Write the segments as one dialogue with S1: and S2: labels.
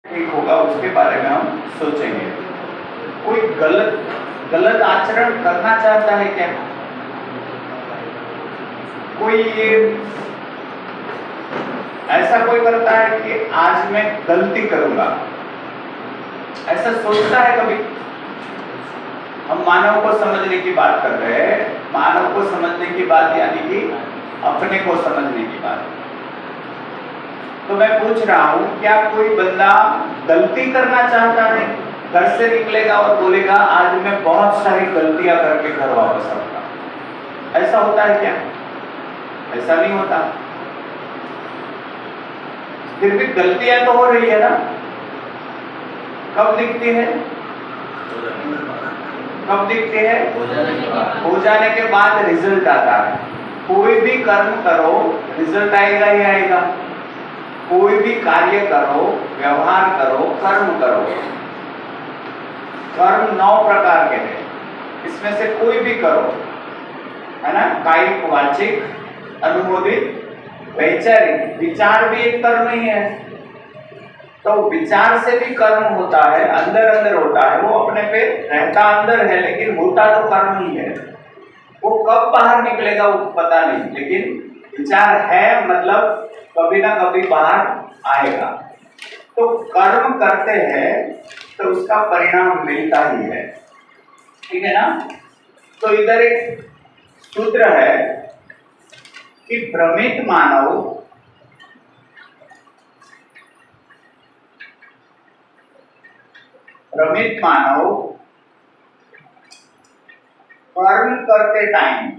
S1: ठीक होगा उसके बारे में हम सोचेंगे। कोई गलत गलत आचरण करना चाहता है क्या? कोई ये ऐसा कोई करता है कि आज मैं गलती करूंगा, ऐसा सोचता है कभी? हम मानव को समझने की बात कर रहे हैं। मानव को समझने की बात यानी कि अपने को समझने की बात। तो मैं पूछ रहा हूं, क्या कोई बंदा गलती करना चाहता है? घर से निकलेगा और बोलेगा आज मैं बहुत सारी गलतियां करके घर वापस आऊंगा, ऐसा होता है क्या? ऐसा नहीं होता। फिर भी गलतियां तो हो रही है ना। कब दिखती है? कब दिखती है? हो जाने के बाद रिजल्ट आता है। कोई भी कर्म करो रिजल्ट आएगा ही आएगा। कोई भी कार्य करो, व्यवहार करो, कर्म करो। कर्म 9 प्रकार के हैं, इसमें से कोई भी करो, है ना। कायिक, वाचिक, अनुमोदित, वैचारिक। विचार भी एक कर्म ही है। तो विचार से भी कर्म होता है, अंदर अंदर होता है। वो अपने पे रहता अंदर है लेकिन होता तो कर्म ही है। वो कब बाहर निकलेगा वो पता नहीं, लेकिन विचार है मतलब कभी ना कभी बाहर आएगा। तो कर्म करते हैं तो उसका परिणाम मिलता ही है, ठीक है ना। तो इधर एक सूत्र है कि भ्रमित मानव कर्म करते टाइम,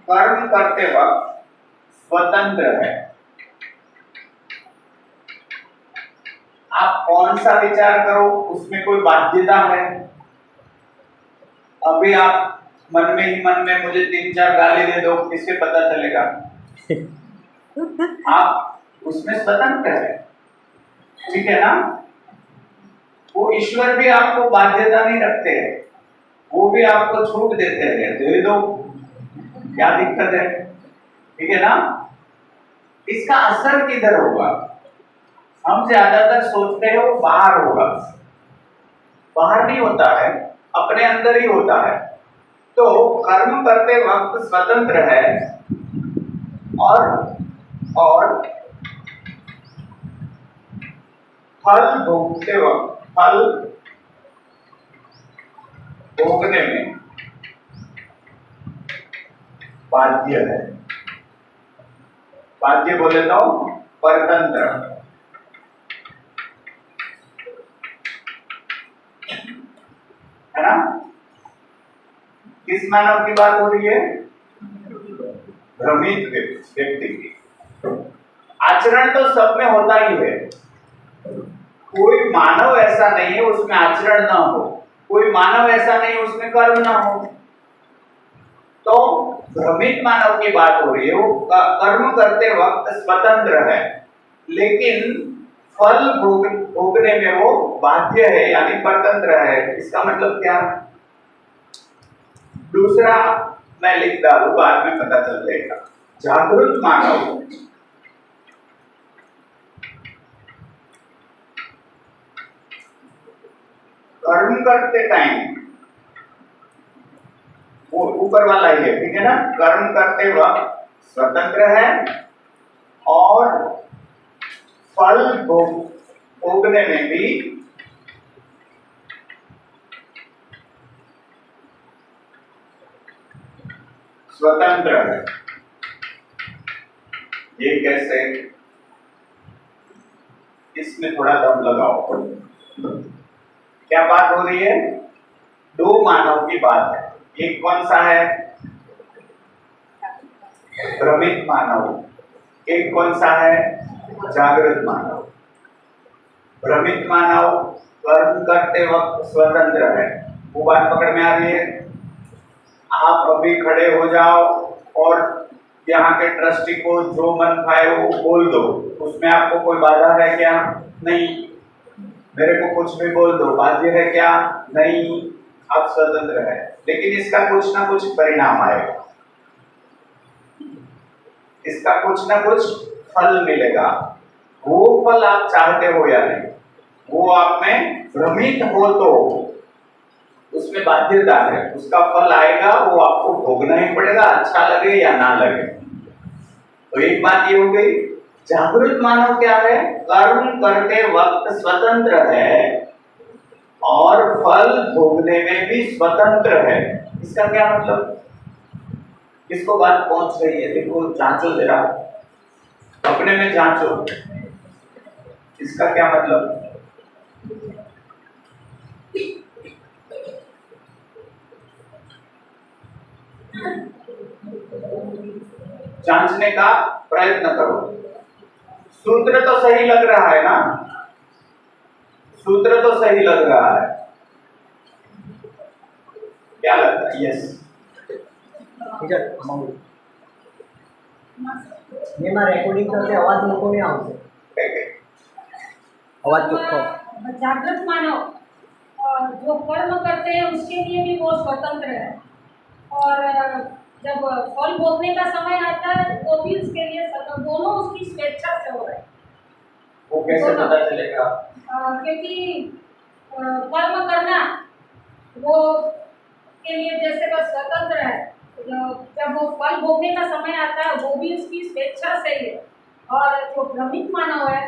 S1: कर्म करते वक्त स्वतंत्र है। आप कौन सा विचार करो उसमें कोई बाध्यता है? अभी आप मन में ही मन में मुझे 3-4 गाली दे दो, किससे पता चलेगा? आप उसमें स्वतंत्र है, ठीक है ना। वो ईश्वर भी आपको बाध्यता नहीं रखते हैं, वो भी आपको छूट देते हैं, दे दो, क्या दिक्कत है, ठीक है ना। इसका असर किधर होगा? हम ज्यादातर सोचते हैं वो बाहर होगा, बाहर नहीं होता है, अपने अंदर ही होता है। तो कर्म करते वक्त स्वतंत्र है और फल भोगते वक्त, फल भोगने में बाध्य है। बाध्य बोले तो परतंत्र, है ना। किस मानव की बात हो रही है? भ्रमित व्यक्ति की। आचरण तो सब में होता ही है, कोई मानव ऐसा नहीं है उसमें आचरण ना हो, कोई मानव ऐसा नहीं है उसमें कर्म ना हो। तो भ्रमित मानव की बात हो रही है, वो कर्म करते वक्त स्वतंत्र है लेकिन फल भोगने में वो बाध्य है यानी परतंत्र है। इसका मतलब क्या? दूसरा मैं लिख डालू, बाद में पता चल जाएगा। जागृत मानव कर्म करते टाइम, वो ऊपर वाला ही है, ठीक है ना। कर्म करते वक्त स्वतंत्र है और फल भोगने में भी स्वतंत्र है। ये कैसे? इसमें थोड़ा दम लगाओ। क्या बात हो रही है? 2 मानव की बात है। एक कौन सा है? भ्रमित मानव। एक कौन सा है? जागृत मानव। भ्रमित मानव कर्म करते वक्त स्वतंत्र है, वो बात पकड़ में आ रही है। आप अभी खड़े हो जाओ और यहाँ के ट्रस्टी को जो मन खाए वो बोल दो, उसमें आपको कोई बाधा है क्या? नहीं। मेरे को कुछ भी बोल दो, बाध्य है क्या? नहीं। आप स्वतंत्र है, लेकिन इसका कुछ ना कुछ परिणाम आएगा, इसका कुछ ना कुछ फल मिलेगा, वो फल आप चाहते हो या नहीं, वो आप में भ्रमित हो तो उसमें बाध्यता है, उसका फल आएगा, वो आपको भोगना ही पड़ेगा, अच्छा लगे या ना लगे। तो एक बात ये हो गई। जागृत मानव क्या है? कर्म करते वक्त स्वतंत्र है और फल भोगने में भी स्वतंत्र है। इसका क्या मतलब? किसको बात पहुंच रही है? देखो, जांचो जरा, अपने में जांचो, इसका क्या मतलब? जांचने का प्रयत्न करो। सूत्र तो सही लग रहा है ना? सूत्र तो सही लग रहा है, क्या लगता है? यस
S2: એમાં રેકોર્ડિંગ કરતે અવાજ લોકો ને આવશે અવાજ ચોખ્ખો
S3: जागृत मानव जो कर्म करते हैं उसके लिए भी वो स्वतंत्र है और जब फल भोगने का समय आता है वो भी उसके लिए स्वतंत्र, दोनों उसकी स्वेच्छा से हो रहे हैं।
S1: वो कैसे पता चलेगा?
S3: क्योंकि कर्म करना वो के लिए जैसे वह स्वतंत्र है, जब वो फल भोगने का समय आता है वो भी उसकी स्वेच्छा से ही है। और जो भ्रमित मानव है,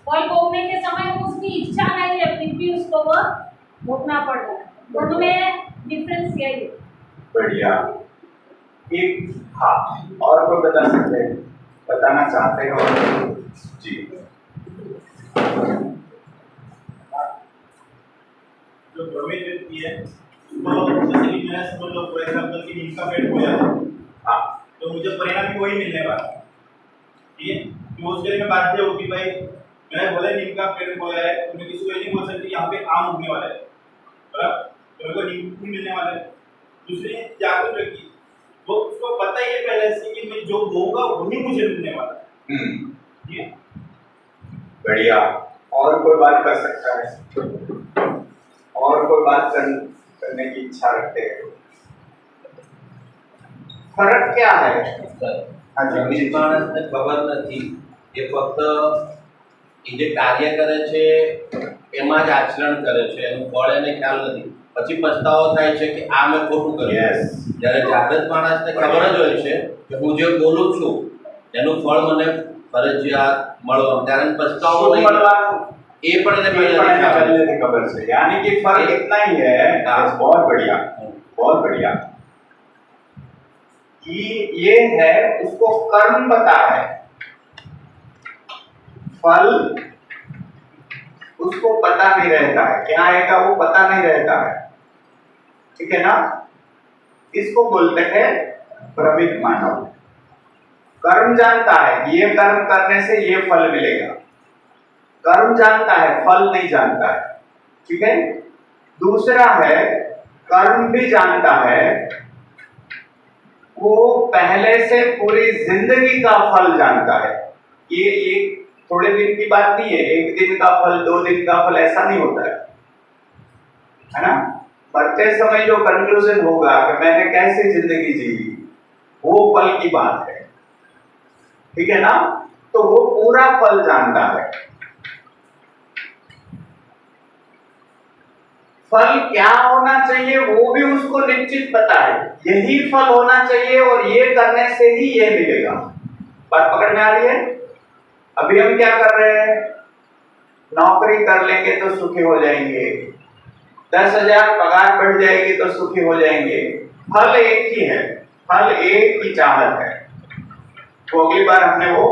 S3: फल भोगने के समय वो उसकी इच्छा नहीं है, फिर भी उसको वह भोगना पड़ रहा है। दोनों में डिफरेंस यही है।
S1: बढ़िया। एक, हाँ, और कोई बता सकते हैं, बताना चाहते हो? जी,
S4: जो भ्रमित व्यक्ति है उसको जैसे कि मैं समझ लो फॉर एग्जाम्पल कि नीम का पेड़ बोया है,
S1: हाँ,
S4: तो मुझे परिणाम भी वही मिलने वाला है, ठीक है। तो उसके लिए मैं बाध्य हूँ कि भाई मैंने बोला नीम का पेड़ बोया है, तो मैं किसी को ये नहीं बोल सकती यहाँ पे आम उगने वाला है, बराबर, तो मेरे को नीम भी मिलने वाला है। दूसरी जागरूक व्यक्ति, वो उसको पता ही है पहले से कि मैं जो बोऊंगा वही मुझे मिलने वाला है, ठीक है।
S1: बढ़िया। और कोई बात कर सकता है? और कोई बात करने की इच्छा रखते हैं? फर्क क्या है?
S5: ભ્રમિત માણસને ખબર નથી, એ ફક્ત એ જે કાર્ય કરે છે એમાં જ આચરણ કરે છે, એનું ફળ એને ખ્યાલ નથી, પછી પછતાવો થાય છે કે આ મેં ખોટું કર્યું।
S1: Yes.
S5: જ્યારે જાગૃત માણસને ખબર જ હોય છે કે હું જે બોલું છું એનું ફળ મને ફરજિયાત મળવાનું, ત્યારે પછતાવો નહીં, એ પણ એને પહેલેથી ખ્યાલ છે।
S1: पहले खबर से, यानी कि फर्क इतना ही है। बहुत बढ़िया, बहुत बढ़िया। कि ये है, उसको कर्म पता है, फल उसको पता नहीं रहता है, क्या आएगा वो पता नहीं रहता है, ठीक है ना? इसको बोलते हैं भ्रमित मानव। कर्म जानता है कि ये कर्म करने से ये फल मिलेगा, कर्म जानता है, फल नहीं जानता है, ठीक है। दूसरा है, कर्म भी जानता है, वो पहले से पूरी जिंदगी का फल जानता है। ये एक थोड़े दिन की बात नहीं है, एक दिन का फल, 2 दिन का फल, ऐसा नहीं होता है ना? मरते समय जो कंक्लूजन होगा कि मैंने कैसे जिंदगी जी, वो फल की बात है, ठीक है ना? तो वो पूरा फल जानता है। फल क्या होना चाहिए वो भी उसको निश्चित पता है, यही फल होना चाहिए और ये करने से ही ये मिलेगा। बात पकड़ में आ रही है? अभी हम क्या कर रहे हैं? नौकरी कर लेंगे तो सुखी हो जाएंगे, 10,000 पगार बढ़ जाएगी तो सुखी हो जाएंगे। फल एक ही है, फल एक ही चाहत है। तो अगली बार हमने वो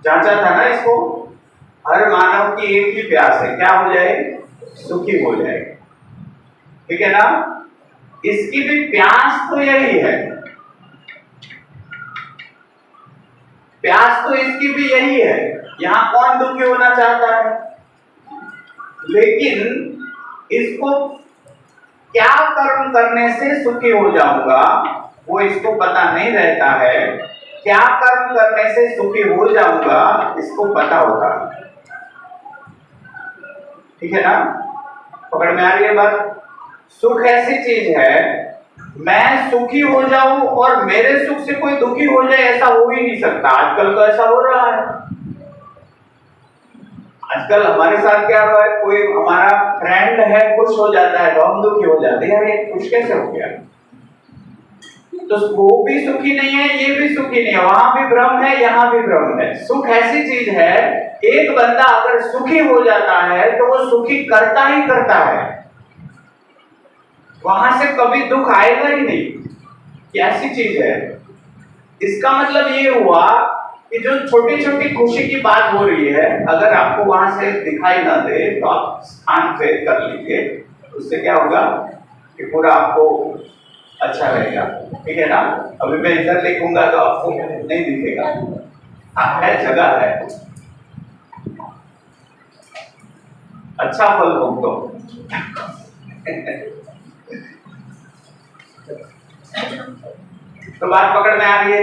S1: जांचा था ना इसको, हर मानव की एक ही प्यास है, क्या हो जाए? सुखी हो जाए, ठीक है ना? इसकी भी प्यास तो यही है, प्यास तो इसकी भी यही है। यहां कौन दुखी होना चाहता है? लेकिन इसको क्या कर्म करने से सुखी हो जाऊंगा वो इसको पता नहीं रहता है, क्या कर्म करने से सुखी हो जाऊंगा इसको पता होता है, ठीक है ना? पकड़ में आ रही है बात? सुख ऐसी चीज है मैं सुखी हो जाऊं और मेरे सुख से कोई दुखी हो जाए, ऐसा हो ही नहीं सकता। आजकल तो ऐसा हो रहा है। आजकल हमारे साथ क्या हो रहा है, कोई हमारा फ्रेंड है खुश हो जाता है तो हम दुखी हो जाते हैं, यार ये खुश कैसे हो गया। तो वो भी सुखी नहीं है, ये भी सुखी नहीं है, वहां भी भ्रम है, यहाँ भी भ्रम है। सुख ऐसी चीज है, एक बंदा अगर सुखी हो जाता है तो वो सुखी करता ही करता है, वहां से कभी दुख आएगा ही नहीं। कैसी चीज है। इसका मतलब ये हुआ कि जो छोटी छोटी खुशी की बात हो रही है, अगर आपको वहां से दिखाई ना दे तो आप स्थान से कर लीजिए, उससे क्या होगा कि पूरा आपको अच्छा रहेगा। ठीक है ना। अभी मैं इधर लिखूंगा तो आपको नहीं दिखेगा। हाँ, है, जगह है। अच्छा फल भोग दो। तो बात पकड़ में आ रही है।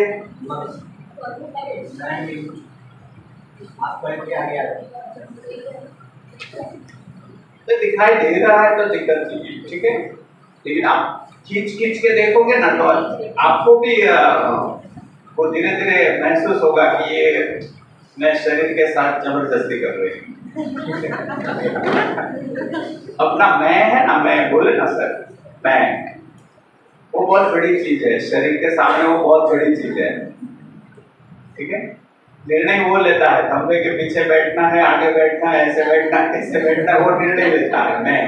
S2: आपको क्या गया?
S1: तो दिखाई दे रहा है तो दिक्कत नहीं है, ठीक है। लेकिन आप खींच खींच के देखोगे ना तो आपको भी वो धीरे धीरे महसूस होगा कि ये मैं शरीर के साथ जबरदस्ती कर रही हूँ। अपना मैं है ना, मैं बोले ना सर, मैं, वो बहुत बड़ी चीज है शरीर के सामने, वो बहुत बड़ी चीज है। ठीक है। निर्णय वो लेता है, खंबे के पीछे बैठना है, आगे बैठना है, ऐसे बैठना है, कैसे बैठना है, वो निर्णय लेता है। मैं,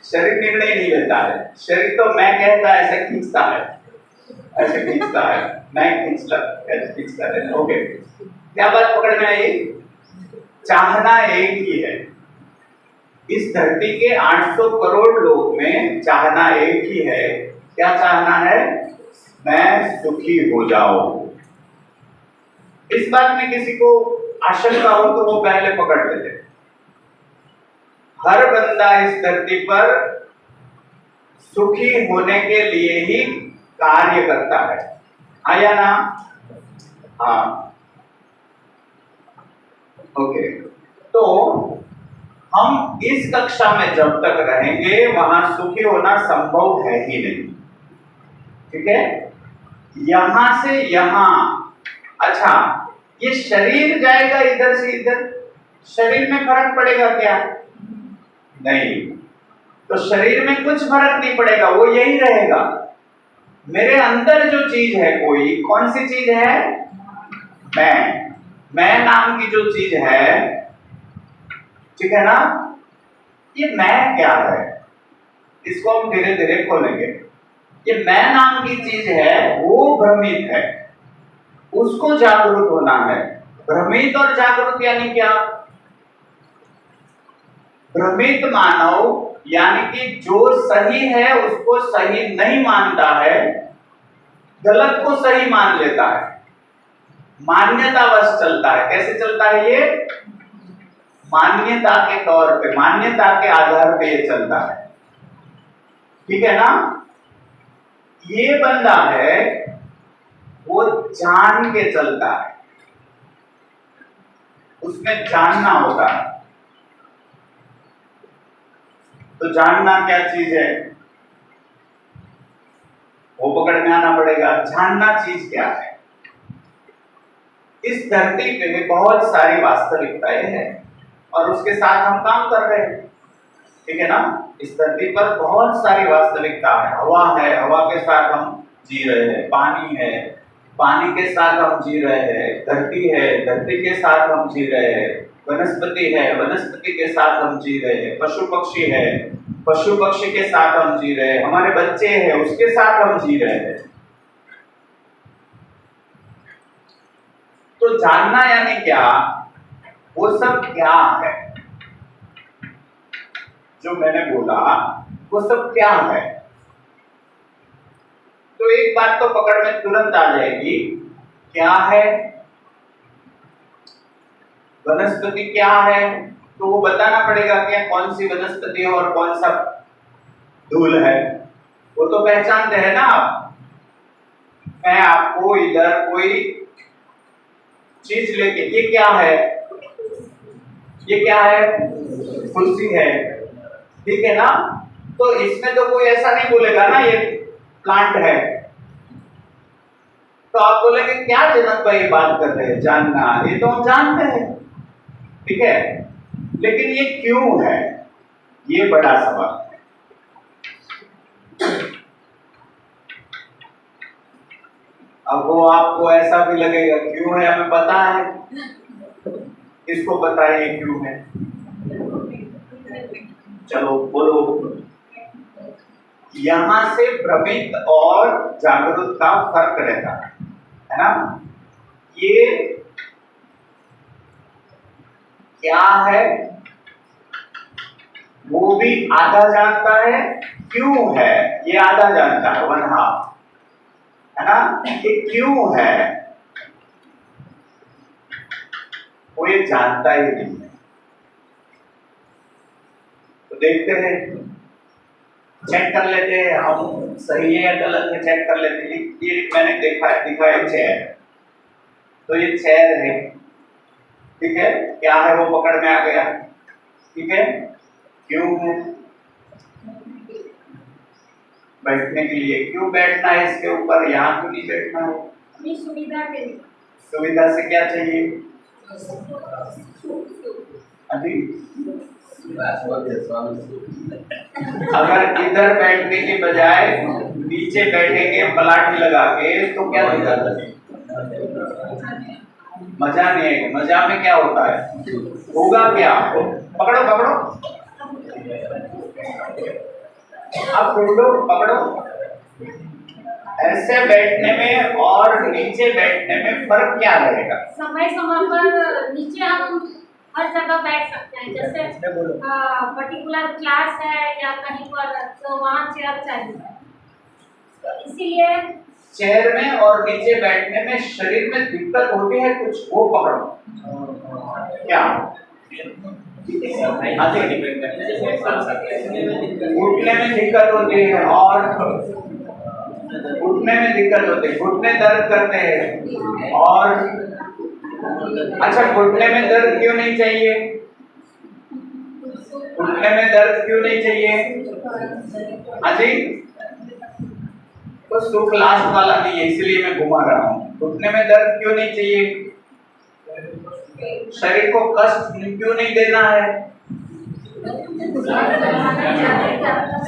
S1: शरीर निर्णय नहीं लेता है। शरीर तो मैं कहता है, ऐसे खींचता है, ऐसे खींचता है, मैं खींचता है। ओके, क्या बात पकड़ में आई। चाहना एक ही है। इस धरती के 800 करोड़ लोग में चाहना एक ही है। क्या चाहना है? मैं सुखी हो जाऊं। इस बात में किसी को आशंका हो तो वो पहले पकड़ लेते। हर बंदा इस धरती पर सुखी होने के लिए ही कार्य करता है, आया ना। हाँ, ओके। तो हम इस कक्षा में जब तक रहेंगे वहां सुखी होना संभव है ही नहीं। ठीक है। यहां से यहां, अच्छा, ये शरीर जाएगा इधर से इधर, शरीर में फर्क पड़ेगा क्या? नहीं। तो शरीर में कुछ फर्क नहीं पड़ेगा, वो यही रहेगा। मेरे अंदर जो चीज है, कोई कौन सी चीज है? मैं नाम की जो चीज है, ठीक है ना। ये मैं क्या है, इसको हम धीरे धीरे खोलेंगे। ये मैं नाम की चीज है, वो भ्रमित है, उसको जागरूक होना है। भ्रमित और जागरूक यानी क्या? भ्रमित मानव यानी कि जो सही है उसको सही नहीं मानता है, गलत को सही मान लेता है, मान्यतावश चलता है। कैसे चलता है ये? मान्यता के तौर पे, मान्यता के आधार पे ये चलता है। ठीक है ना। ये बंदा है, वो जान के चलता है, उसमें जानना होता है। तो जानना क्या चीज है, वो पकड़ में आना पड़ेगा। जानना चीज क्या है? इस धरती पे बहुत सारी वास्तविकताएं हैं और उसके साथ हम काम कर रहे हैं। ठीक है ना। इस धरती पर बहुत सारी वास्तविकता है। हवा है, हवा के साथ हम जी रहे हैं। पानी है, पानी के साथ हम जी रहे हैं। धरती है, धरती के साथ हम जी रहे हैं। वनस्पति है, वनस्पति के साथ हम जी रहे हैं। पशु पक्षी है, पशु पक्षी के साथ हम जी रहे हैं। हमारे बच्चे हैं, उसके साथ हम जी रहे हैं। तो जानना यानी क्या? वो सब क्या है जो मैंने बोला, वो सब क्या है? तो एक बात तो पकड़ में तुरंत आ जाएगी, क्या है? वनस्पति क्या है? तो वो बताना पड़ेगा क्या कौन सी वनस्पति है और कौन सा धूल है। वो तो पहचानते हैं ना आप। मैं आपको इधर कोई चीज लेके, ये क्या है? ये क्या है? कुर्सी है। ठीक है ना। तो इसमें तो कोई ऐसा नहीं बोलेगा ना ये प्लांट है। तो आप बोलेंगे क्या जनक भाई बात कर रहे हैं, जानना, ये तो हम जानते हैं, ठीक है, लेकिन ये क्यों है, ये बड़ा सवाल है। अब वो आपको ऐसा भी लगेगा क्यों है, हमें पता है, किसको पता है ये क्यों है, चलो बोलो। यहां से भ्रमित और जागरूक का फर्क रहता है ना। ये क्या है वो भी आधा जानता है, क्यों है ये आधा जानता है, 1/2, है ना। ये क्यों है वो ये जानता ही नहीं है। तो देखते हैं, चेक कर लेते हैं हम, सही है या गलत है, चेक कर लेते हैं। ये मैंने दिखाया चेयर, तो ये चेयर है, ठीक है, क्या है वो पकड़ में आ गया, ठीक है, क्यों है, बैठने के लिए, क्यों बैठना है इसके ऊपर, यहाँ क्यों नहीं बैठना है,
S3: अपनी सुविधा के लिए।
S1: सुविधा से क्या चाहिए अभी, अगर इधर बैठने के बजाय नीचे बैठेंगे पलाटी लगा के तो क्या दिक्कत है, मजा नहीं आएगा। मजा में क्या होता है, होगा क्या, पकड़ो पकड़ो, अब ढूंढो, पकड़ो। ऐसे बैठने में और नीचे बैठने में फर्क क्या रहेगा?
S3: समय समय पर नीचे हम हर जगह बैठ सकते हैं, जैसे पर्टिकुलर क्लास है या कहीं पर, तो वहाँ चेयर चाहिए, तो इसीलिए
S1: चेयर में और नीचे बैठने में शरीर में दिक्कत होती है कुछ, वो पकड़ो क्या, उठने में दिक्कत होती है, और उठने में दिक्कत होती है, घुटने दर्द करते हैं, और अच्छा घुटने में दर्द क्यों नहीं चाहिए, घुटने में दर्द क्यों नहीं चाहिए अजी, तो सुख लास्ट वाला नहीं है इसलिए मैं घुमा रहा हूँ। घुटने में दर्द क्यों नहीं चाहिए, शरीर को कष्ट क्यों नहीं देना है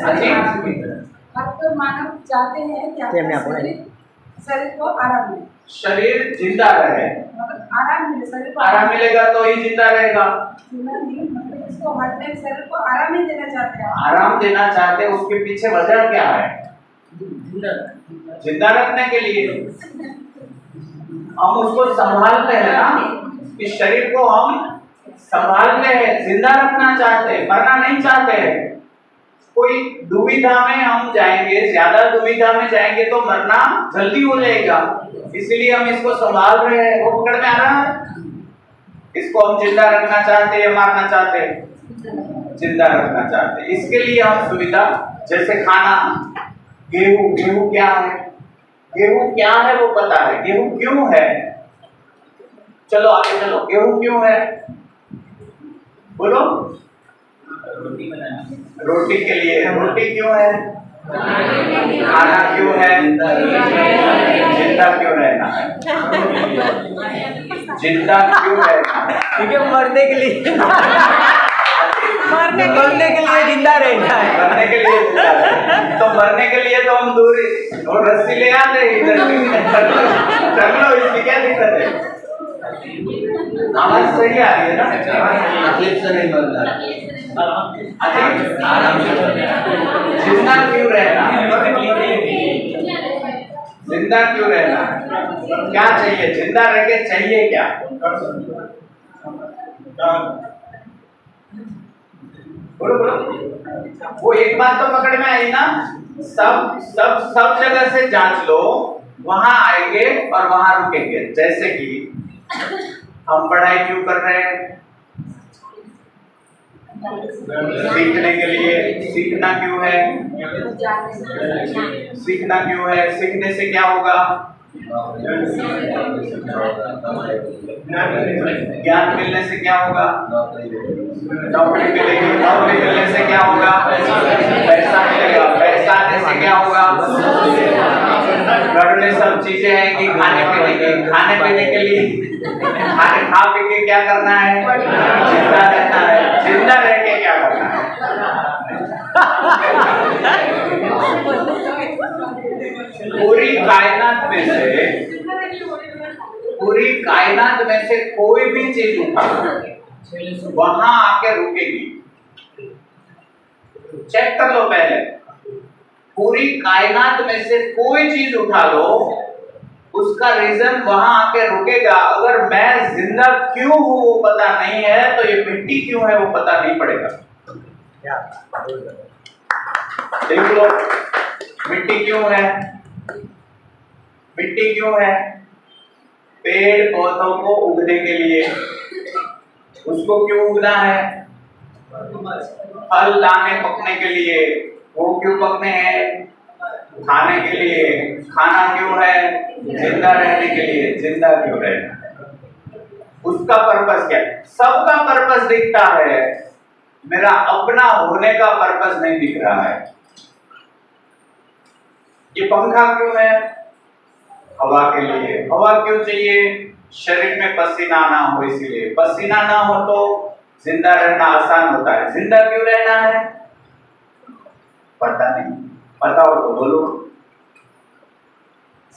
S1: अजी,
S3: तो मानव चाहते हैं कि शरीर को आराम मिले,
S1: शरीर जिंदा रहे,
S3: आराम मिले, शरीर को
S1: आराम मिलेगा तो ही जिंदा रहेगा।
S3: मतलब इसको हर टाइम शरीर को आराम ही देना चाहते हैं,
S1: आराम देना चाहते हैं, उसके पीछे वजह क्या है, जिंदा रखने के लिए हम उसको संभालते हैं ना, इस शरीर को हम संभालते हैं, जिंदा रखना चाहते हैं, मरना नहीं चाहते हैं। कोई दुविधा में हम जाएंगे, ज्यादा दुविधा में जाएंगे तो मरना जल्दी हो जाएगा, इसलिए हम इसको संभाल रहे हैं। वो पकड़ में आ रहा है, इसको हम जिंदा रखना चाहते हैं, मारना चाहते हैं, जिंदा रखना चाहते हैं, इसके लिए हम सुविधा, जैसे खाना, गेहूं क्या है, गेहूं क्या है वो पता है, गेहूं क्यों है, चलो आगे चलो, गेहूं क्यों है बोलो, रोटी के लिए, रोटी क्यों है, खाना क्यों है, जिंदा क्यों रहना है, जिंदा क्यों रहना है,
S2: क्योंकि मरने के लिए मरने के लिए जिंदा रहना है,
S1: मरने के लिए जिंदा रहना। तो मरने के लिए तो हम दूरी और रस्सी ले आते हैं, कर लो, इसकी क्या दिक्कत है, आवाज सही आ रही है ना,
S5: तकलीफ से नहीं मरना,
S1: आराम से जिंदा क्यों रहना, जिंदा क्यों रहना, क्या चाहिए, जिंदा रह के चाहिए क्या, बोलो बोलो, वो एक बात तो पकड़ में आई ना, सब जगह से जांच लो, वहां आएंगे और वहां रुकेंगे। जैसे कि हम पढ़ाई क्यों कर रहे हैं, सीखने के लिए, सीखना क्यों है, सीखना क्यों है, सीखने से क्या होगा, ज्ञान मिलने से क्या होगा? नौकरी मिलेगी। नौकरी मिलने से क्या होगा? पैसा मिलेगा। पैसा आने से क्या होगा? घर में सब चीजें आएंगी खाने पीने के। खाने पीने के लिए खा पी के क्या करना है? जिंदा रहना है। जिंदा रह के क्या करना है? पूरी कायनात में से कोई भी चीज उठा वहां आके रुकेगी। चेक कर लो पहले। पूरी कायनात में से कोई चीज उठा लो, उसका रीजन वहां आके रुकेगा। अगर मैं जिंदा क्यों हूं वो पता नहीं है, तो ये मिट्टी क्यों है वो पता नहीं पड़ेगा। देख लो, मिट्टी क्यों है? मिट्टी क्यों है? पेड़ पौधों को उगने के लिए। उसको क्यों उगना है? फल दाने पकने के लिए। वो क्यों पकने हैं? खाने के लिए। खाना क्यों है? जिंदा रहने के लिए। जिंदा क्यों रहना? उसका पर्पस क्या है? सबका पर्पस दिखता है, मेरा अपना होने का पर्पस नहीं दिख रहा है। ये पंखा क्यों है? हवा के लिए। हवा क्यों चाहिए? शरीर में पसीना ना हो इसीलिए। पसीना ना हो तो जिंदा रहना आसान होता है। जिंदा क्यों रहना है? पता नहीं। पता हो तो बोलो।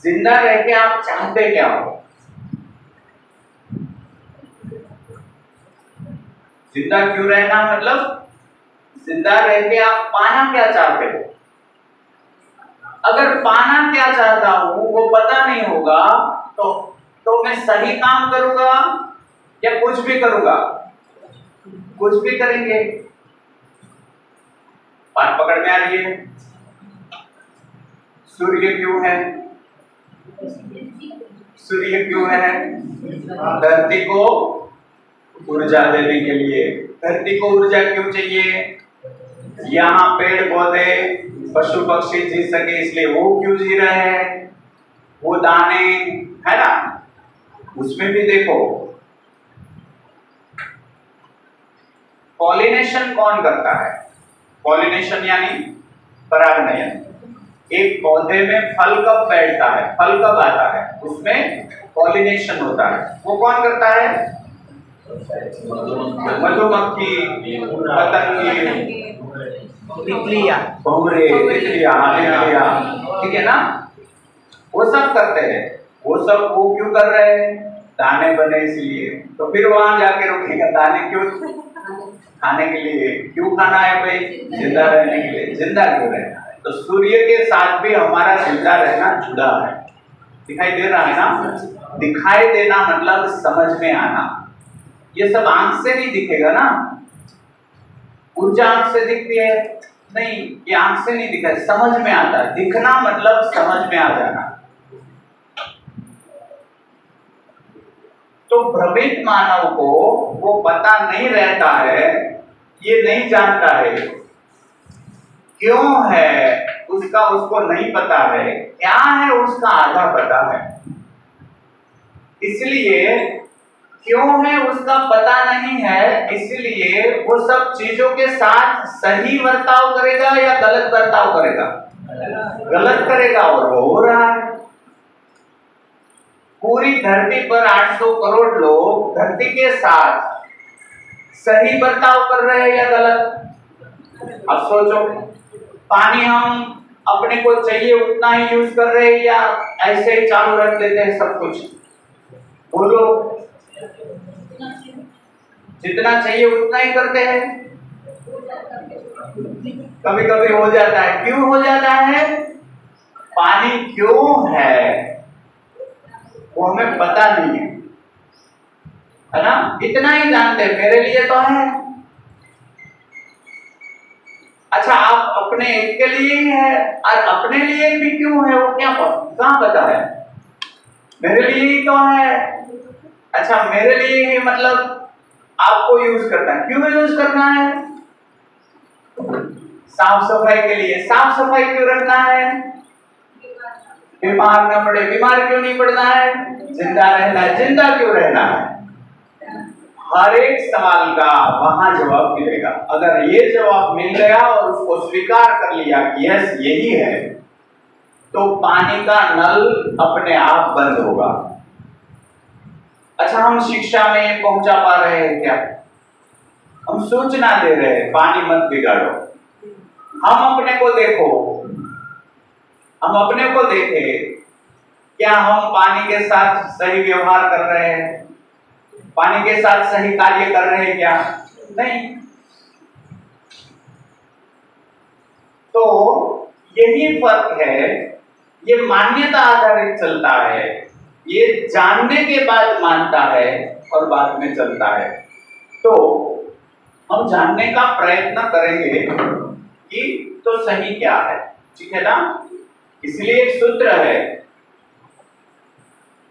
S1: जिंदा रह के आप चाहते क्या हो? जिंदा क्यों रहना मतलब जिंदा रह के आप पाना क्या चाहते हो? अगर पाना क्या चाहता हूं वो पता नहीं होगा तो मैं सही काम करूंगा या कुछ भी करूंगा? कुछ भी करेंगे। बात पकड़ में आ रही है? सूर्य क्यों है? सूर्य क्यों है? धरती को ऊर्जा देने के लिए। धरती को ऊर्जा क्यों चाहिए? यहाँ पेड़ पौधे पशु पक्षी जी सके इसलिए। वो क्यों जी रहे हैं? वो दाने है ना, उसमें भी देखो पॉलिनेशन कौन करता है? पॉलिनेशन यानी परागनयन। एक पौधे में फल कब बैठता है, फल कब आता है, उसमें पॉलिनेशन होता है। वो कौन करता है? मधुमक्खी, पतंगी,
S2: तितलियां,
S1: भंवरे, तितलियां, ठीक है ना? वो सब करते हैं। वो क्यों कर रहे हैं? दाने बने इसलिए। तो फिर वहां जाके रुकेगा। दाने क्यों? खाने के लिए। क्यों खाना है भाई? जिंदा रहने के लिए। जिंदा क्यों रहना है? तो सूर्य के साथ भी हमारा जिंदा रहना जुड़ा है। दिखाई दे रहा है ना? दिखाई देना मतलब समझ में आना। ये सब आंख से नहीं दिखेगा ना। ऊर्जा आंख से दिखती है? नहीं, ये आंख से नहीं दिखा, समझ में आता है। दिखना मतलब समझ में आ जाना। तो भ्रमित मानव को वो पता नहीं रहता है, ये नहीं जानता है क्यों है उसको नहीं पता है, क्या है उसका आधा पता है। इसलिए क्यों है उसका पता नहीं है, इसलिए वो सब चीजों के साथ सही बर्ताव करेगा या गलत बर्ताव करेगा? गलत करेगा, और वो हो रहा है। पूरी धरती पर 800 करोड़ लोग धरती के साथ सही बर्ताव कर रहे हैं या गलत? अब सोचो, पानी हम अपने को चाहिए उतना ही यूज कर रहे हैं या ऐसे ही चालू रख देते हैं सब कुछ? बोलो, जितना चाहिए उतना ही करते हैं। कभी कभी हो जाता है। क्यों हो जाता है? पानी क्यों है वो हमें पता नहीं है ना? इतना ही जानते हैं, मेरे लिए तो है। अच्छा, आप अपने एक के लिए ही है, और अपने लिए भी क्यों है वो क्या कहाँ पता है? मेरे लिए ही तो है। अच्छा, मेरे लिए ही मतलब आपको यूज करना है। क्यों यूज करना है? साफ सफाई के लिए। साफ सफाई क्यों रखना है? बीमार न पड़े। बीमार क्यों नहीं पड़ना है? जिंदा रहना है। जिंदा क्यों रहना है? हर एक सवाल का वहां जवाब मिलेगा। अगर ये जवाब मिल गया और उसको स्वीकार कर लिया कि यस यही है, तो पानी का नल अपने आप बंद होगा। अच्छा, हम शिक्षा में पहुंचा पा रहे हैं क्या? हम सूचना दे रहे हैं पानी मत बिगाड़ो। हम अपने को देखो, हम अपने को देखें, क्या हम पानी के साथ सही व्यवहार कर रहे हैं? पानी के साथ सही कार्य कर रहे हैं क्या? नहीं। तो यही फर्क है। ये मान्यता आधारित चलता है, ये जानने के बाद मानता है और बाद में चलता है। तो हम जानने का प्रयत्न करेंगे कि तो सही क्या है, ठीक है ना? इसलिए एक सूत्र है,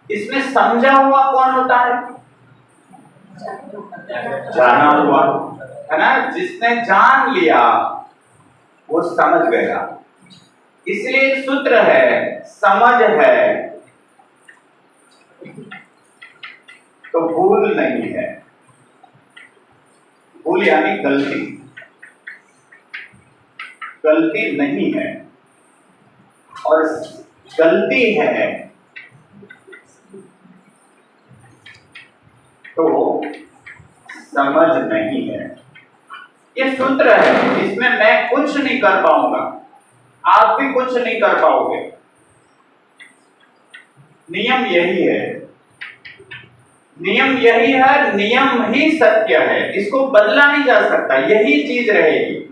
S1: इसमें समझा हुआ कौन होता है? जाना हुआ, है ना? जिसने जान लिया वो समझ गया। इसलिए एक सूत्र है, समझ है तो भूल नहीं है। भूल यानी गलती, गलती नहीं है। और गलती है तो समझ नहीं है। ये सूत्र है, इसमें मैं कुछ नहीं कर पाऊंगा, आप भी कुछ नहीं कर पाओगे। नियम यही है, नियम यही है, नियम ही सत्य है, इसको बदला नहीं जा सकता, यही चीज रहेगी।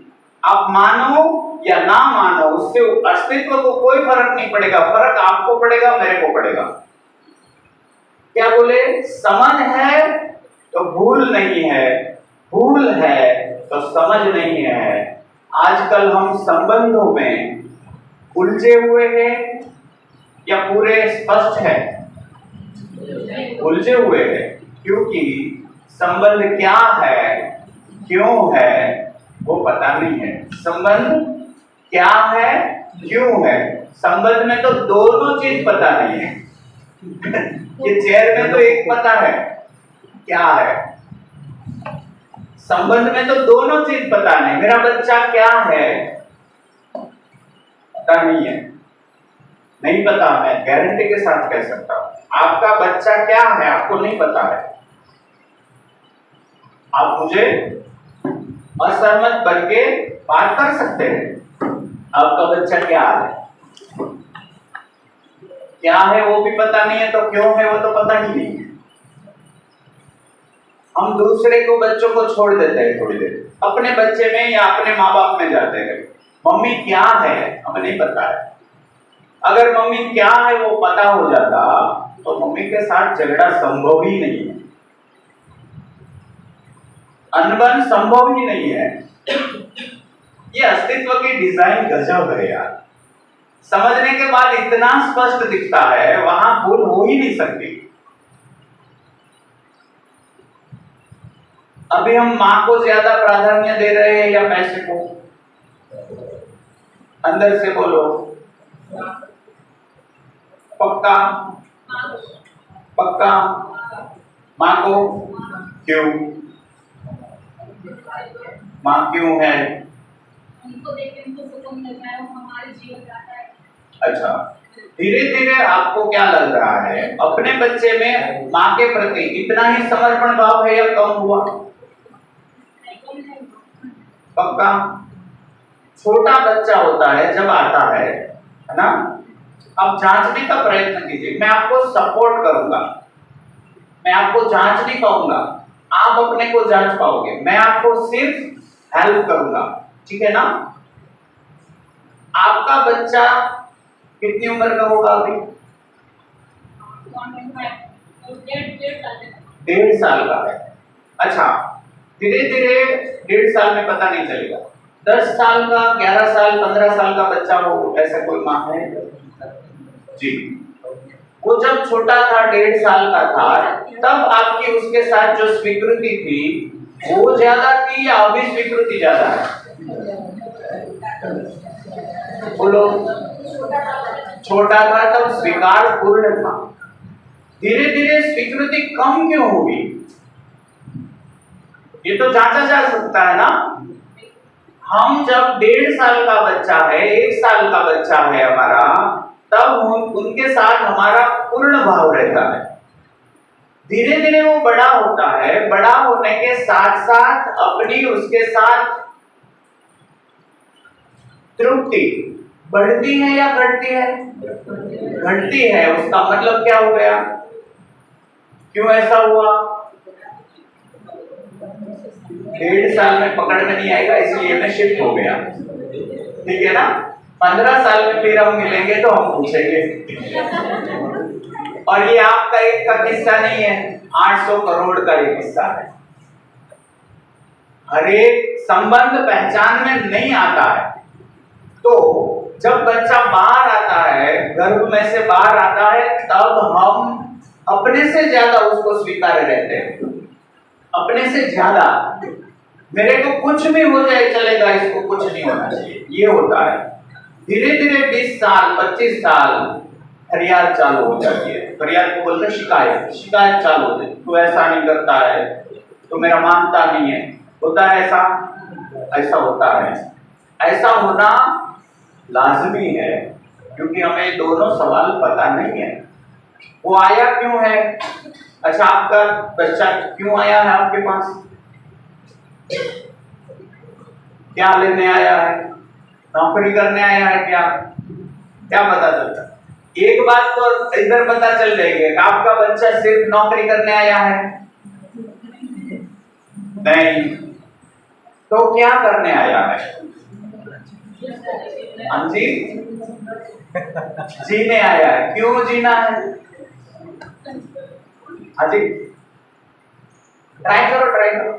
S1: आप मानो या ना मानो, उससे अस्तित्व को कोई फर्क नहीं पड़ेगा। फर्क आपको पड़ेगा, मेरे को पड़ेगा। क्या बोले? समझ है तो भूल नहीं है, भूल है तो समझ नहीं है। आजकल हम संबंधों में उलझे हुए हैं या पूरे स्पष्ट है? उलझे हुए हैं, क्योंकि संबंध क्या है, क्यों है, वो पता नहीं है। संबंध क्या है, क्यों है? संबंध में तो दोनों चीज पता नहीं है। ये चेयर में तो एक पता है क्या है, संबंध में तो दोनों चीज पता नहीं। मेरा बच्चा क्या है पता नहीं है, नहीं पता। मैं गारंटी के साथ कह सकता हूं, आपका बच्चा क्या है आपको नहीं पता है। आप मुझे असहमत बन के बात कर सकते हैं, आपका बच्चा क्या है, क्या है वो भी पता नहीं है, तो क्यों है वो तो पता ही नहीं है। हम दूसरे को, बच्चों को छोड़ देते हैं थोड़ी देर, अपने बच्चे में या अपने माँ बाप में जाते हैं। मम्मी क्या है हमें नहीं पता है। अगर मम्मी क्या है वो पता हो जाता तो मम्मी के साथ झगड़ा संभव ही नहीं है, अनबन संभव ही नहीं है। ये अस्तित्व की डिजाइन गजब है यार। समझने के बाद इतना स्पष्ट दिखता है, वहां भूल हो ही नहीं सकती। अभी हम माँ को ज्यादा प्राधान्य दे रहे हैं या पैसे को? अंदर से बोलो, पक्का? पक्का माँ को। क्यों माँ क्यों है?
S3: उनको देख के उनको सुकून मिलता है, वो हमारे जीवन जाता है।
S1: अच्छा, धीरे धीरे आपको क्या लग रहा है, अपने बच्चे में माँ के प्रति इतना ही समर्पण भाव है या कम हुआ? पक्का? छोटा बच्चा होता है जब आता है ना, आप जांचने का प्रयत्न कीजिए। मैं आपको सपोर्ट करूंगा, मैं आपको जांच नहीं पाऊंगा, आप अपने को जांच पाओगे। मैं आपको सिर्फ हेल्प करूंगा, ठीक है ना? आपका बच्चा कितनी उम्र का होगा अभी? 1.5 साल का है। अच्छा, धीरे धीरे 1.5 साल में पता नहीं चलेगा। 10 साल का, 11 साल, 15 साल का बच्चा हो, ऐसा कोई माँ है जी? वो जब छोटा था, 1.5 साल का था, तब आपकी उसके साथ जो स्वीकृति थी वो ज्यादा थी या अभी स्वीकृति ज्यादा है? बोलो, छोटा था तब स्वीकार पूर्ण था। धीरे धीरे स्वीकृति कम क्यों होगी? ये तो जांचा जा सकता है ना। हम जब 1.5 साल का बच्चा है, 1 साल का बच्चा है हमारा, तब उनके साथ हमारा पूर्ण भाव रहता है। धीरे धीरे वो बड़ा होता है, बड़ा होने के साथ साथ अपनी उसके साथ तृप्ति बढ़ती है या घटती है? घटती है। उसका मतलब क्या हो गया? क्यों ऐसा हुआ? 1.5 साल में पकड़ में नहीं आएगा, इसलिए मैं शिफ्ट हो गया, ठीक है ना। 15 साल में फिर हम मिलेंगे तो हम पूछेंगे। और ये आपका एक का किस्सा नहीं है, 800 करोड़ का ये किस्सा है। हर एक संबंध पहचान में नहीं आता है। तो जब बच्चा बाहर आता है, गर्भ में से बाहर आता है, तब हम अपने से ज्यादा उसको स्वीकार रहते हैं, अपने से ज्यादा। मेरे को कुछ भी हो जाए चलेगा, इसको कुछ नहीं होना चाहिए, ये होता है। धीरे धीरे 20 साल 25 साल फरियाद चालू हो जाती है। फरियाद को बोलते हैं शिकायत। शिकायत चालू होती है, तू ऐसा नहीं करता है, तू मेरा मानता नहीं है। होता है ऐसा? ऐसा होता है। ऐसा होना लाजमी है, क्योंकि हमें दोनों सवाल पता नहीं है। वो आया क्यों है? अच्छा, आपका बच्चा क्यों आया है आपके पास? क्या लेने आया है? नौकरी करने आया है क्या? क्या पता चलता? एक बात तो इधर पता चल जाएगी कि आपका बच्चा सिर्फ नौकरी करने आया है? नहीं। तो क्या करने आया है? हाँ जी, जीने आया है। क्यों जीना है? हाँ जी, ट्राई करो, ट्राई करो।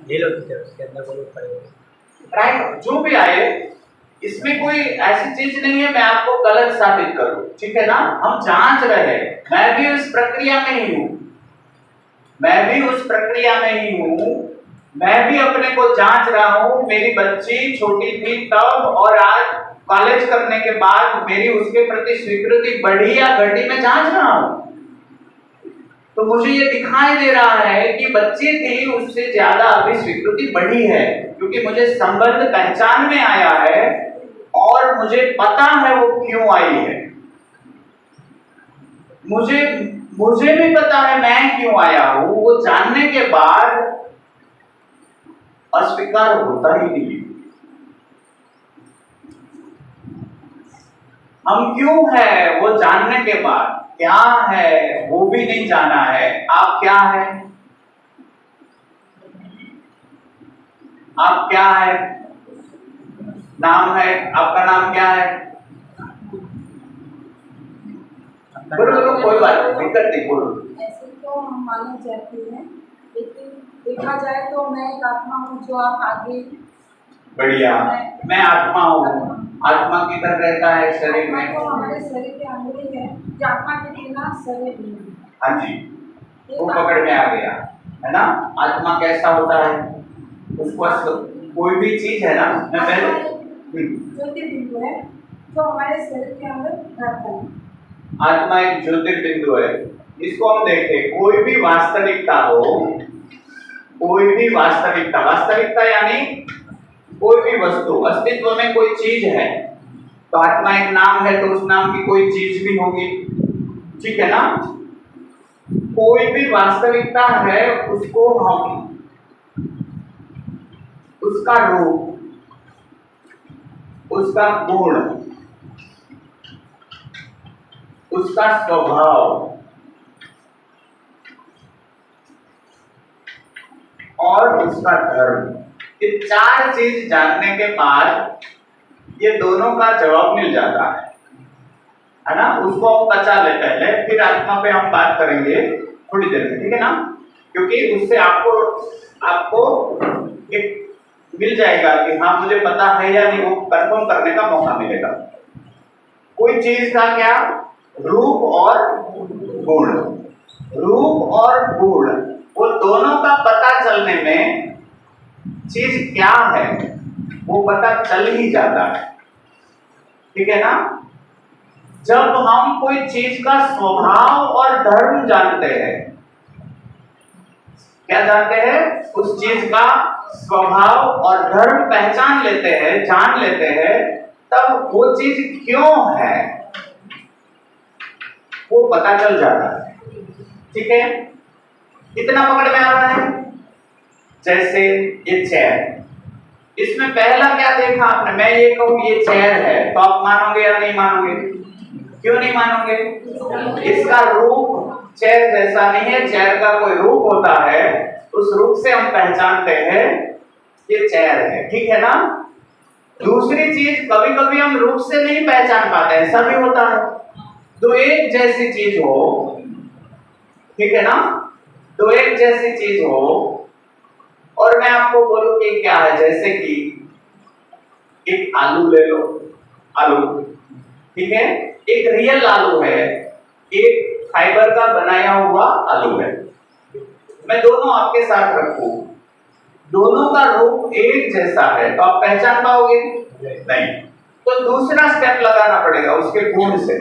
S2: ले लो टीचर, उसके अंदर बोलो पड़ेगा।
S1: ट्राई करो, जो भी आए। इसमें कोई ऐसी चीज नहीं है मैं आपको गलत साबित करूं, ठीक है ना। हम जांच रहे हैं, मैं भी उस प्रक्रिया में ही हूं, मैं भी उस प्रक्रिया में ही हूं। मैं भी अपने को जांच रहा हूं। मेरी बच्ची छोटी थी तब, और आज कॉलेज करने के बाद मेरी उसके प्रति स्वीकृति बढ़ी या घटी, मैं जांच रहा हूं। तो मुझे ये दिखाई दे रहा है कि बच्चे थी उससे ज्यादा अभी स्वीकृति बढ़ी है, क्योंकि मुझे संबंध पहचान में आया है और मुझे पता है वो क्यों आई है। मुझे भी पता है मैं क्यों आया हूं। वो जानने के बाद अस्वीकार होता ही नहीं। हम क्यों है वो जानने के बाद, क्या है वो भी नहीं जाना है। आप क्या है? आप क्या है? नाम है आपका? नाम क्या है? बोलो बोलो, कोई बात नहीं, दिक्कत नहीं, बोलो।
S6: ऐसे तो हम माने जाते हैं, लेकिन देखा जाए तो मैं एक आत्मा हूँ जो आप आगे।
S1: बढ़िया, मैं आत्मा हूँ। आत्मा किधर रहता है? शरीर
S6: आत्मा
S1: में।
S6: तो हमारे शरीर के अंदर ही है, जो आत्मा के बिना शरीर नहीं है।
S1: हाँ जी, वो पकड़ में आ गया है ना। आत्मा कैसा होता है? उसको कोई भी चीज है ना, मैं पहले
S6: ज्योतिर्बिंदु है जो हमारे शरीर के अंदर रहता है।
S1: आत्मा एक ज्योतिर्बिंदु है। इसको हम देखें, कोई भी वास्तविकता हो, कोई भी वास्तविकता, वास्तविकता यानी कोई भी वस्तु, अस्तित्व में कोई चीज है, तो आत्मा एक नाम है, तो उस नाम की कोई चीज भी होगी, ठीक है ना। कोई भी वास्तविकता है, उसको हम उसका रूप, उसका गुण, उसका स्वभाव और उसका धर्म, ये 4 चीज जानने के बाद ये दोनों का जवाब मिल जाता है ना। उसको हम बचा ले पहले, फिर आत्मा पे हम बात करेंगे थोड़ी देर में, ठीक है ना। क्योंकि उससे आपको एक मिल जाएगा कि हाँ मुझे पता है या नहीं, वो कंफर्म करने का मौका मिलेगा। कोई चीज का क्या रूप और गुण, रूप और गुण, वो दोनों का पता चलने में चीज क्या है वो पता चल ही जाता है, ठीक है ना। जब हम कोई चीज का स्वभाव और धर्म जानते हैं, क्या जानते हैं, उस चीज का स्वभाव और धर्म पहचान लेते हैं, जान लेते हैं, तब वो चीज क्यों है वो पता चल जाता है, ठीक है। इतना पकड़ में आ रहा है। जैसे ये चेयर, इसमें पहला क्या देखा आपने, मैं ये कहूं ये चेयर है तो आप मानोगे या नहीं मानोगे? क्यों नहीं मानोगे? इसका रूप चेयर जैसा नहीं है, चेयर का कोई रूप होता है, उस रूप से हम पहचानते हैं ये चेयर है, ठीक है ना। दूसरी चीज, कभी कभी हम रूप से नहीं पहचान पाते, ऐसा भी होता है। तो एक जैसी चीज हो, ठीक है ना, तो एक जैसी चीज हो और मैं आपको बोलूं कि क्या है, जैसे कि एक आलू ले लो, आलू, ठीक है, एक रियल आलू है, एक फाइबर का बनाया हुआ आलू है। मैं दोनों आपके साथ रखूं, दोनों का रूप एक जैसा है तो आप पहचान पाओगे? नहीं। तो दूसरा स्टेप लगाना पड़ेगा उसके गुण से,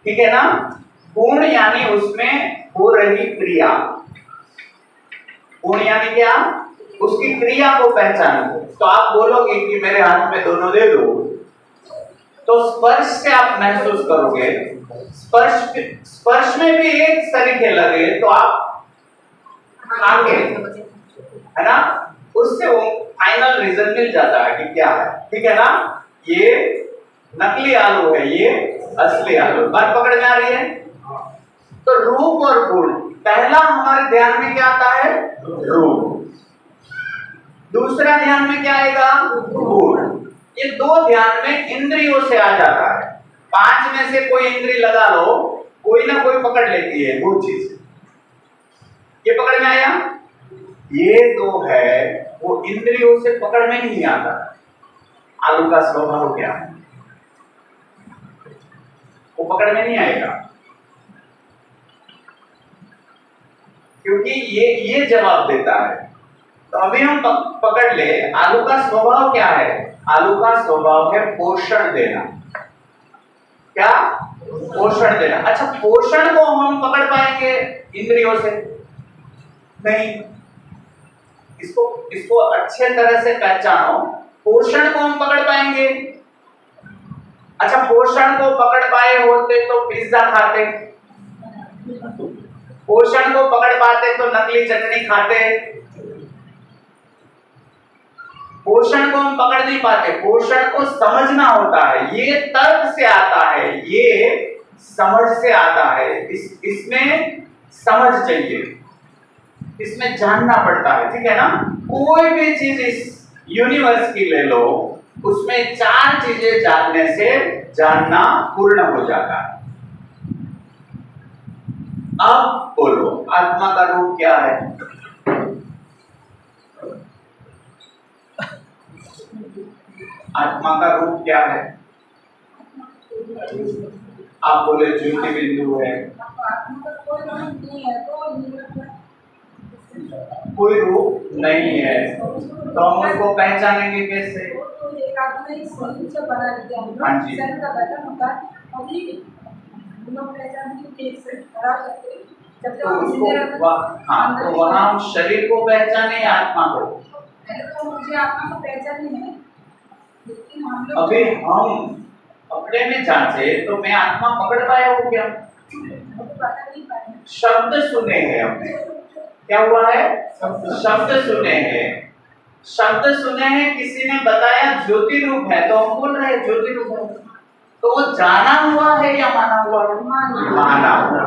S1: ठीक है ना। गुण यानी उसमें हो रही क्रिया, गुण यानी क्या, उसकी क्रिया को पहचानो। तो आप बोलोगे कि मेरे हाथ में दोनों दे दो, तो स्पर्श से आप महसूस करोगे, स्पर्श में भी एक सरीखे लगे तो आप आगे, है ना, उससे वो फाइनल रिजल्ट मिल जाता है कि क्या है, ठीक है ना। ये नकली आलू है, ये असली आलू, बात पकड़ में आ रही है। तो रूप और गुण, पहला हमारे ध्यान में क्या आता है, रूप। दूसरा ध्यान में क्या आएगा, गुण। ये दो ध्यान में इंद्रियों से आ जाता है। 5 में से कोई इंद्री लगा लो, कोई ना कोई पकड़ लेती है वो चीज। ये पकड़ में आया। ये दो है वो इंद्रियों से पकड़ में नहीं आता। आलू का स्वभाव क्या है वो पकड़ में नहीं आएगा, क्योंकि ये जवाब देता है। तो अभी हम पकड़ ले, आलू का स्वभाव क्या है। आलू का स्वभाव है पोषण देना। क्या? पोषण देना। अच्छा, पोषण को हम पकड़ पाएंगे इंद्रियों से? नहीं। इसको अच्छे तरह से पहचानो। पोषण को हम पकड़ पाएंगे? अच्छा, पोषण को पकड़ पाए होते तो पिज्जा खाते, पोषण को पकड़ पाते तो नकली चटनी खाते। पोषण को हम पकड़ नहीं पाते, पोषण को समझना होता है। ये तर्क से आता है, ये समझ से आता है। इसमें समझ चाहिए, इसमें जानना पड़ता है, ठीक है ना। कोई भी चीज इस यूनिवर्स की ले लो, उसमें 4 चीजें जानने से जानना पूर्ण हो जाता है। अब बोलो, आत्मा का रूप क्या है? आत्मा का रूप क्या है? आप बोले ज्योति बिंदु है। कोई रूप नहीं है, तो हम उसको पहचानेंगे कैसे? हाँ जी। तो उसको हाँ, तो वहाँ हम शरीर को पहचाने या आत्मा को?
S6: मुझे आत्मा को पहचाननी है, लेकिन हम लोग
S1: अभी हम अपने में जांचे तो मैं आत्मा पकड़ पाया हूँ क्या?
S6: पता नहीं पाए।
S1: शब्द सुने हैं हमने, क्या हुआ है? शब्द सुने हैं, शब्द सुने हैं, किसी ने बताया ज्योति रूप है तो हम बोल रहे हैं ज्योति रूप है। तो वो जाना हुआ है या माना हुआ है? माना हुआ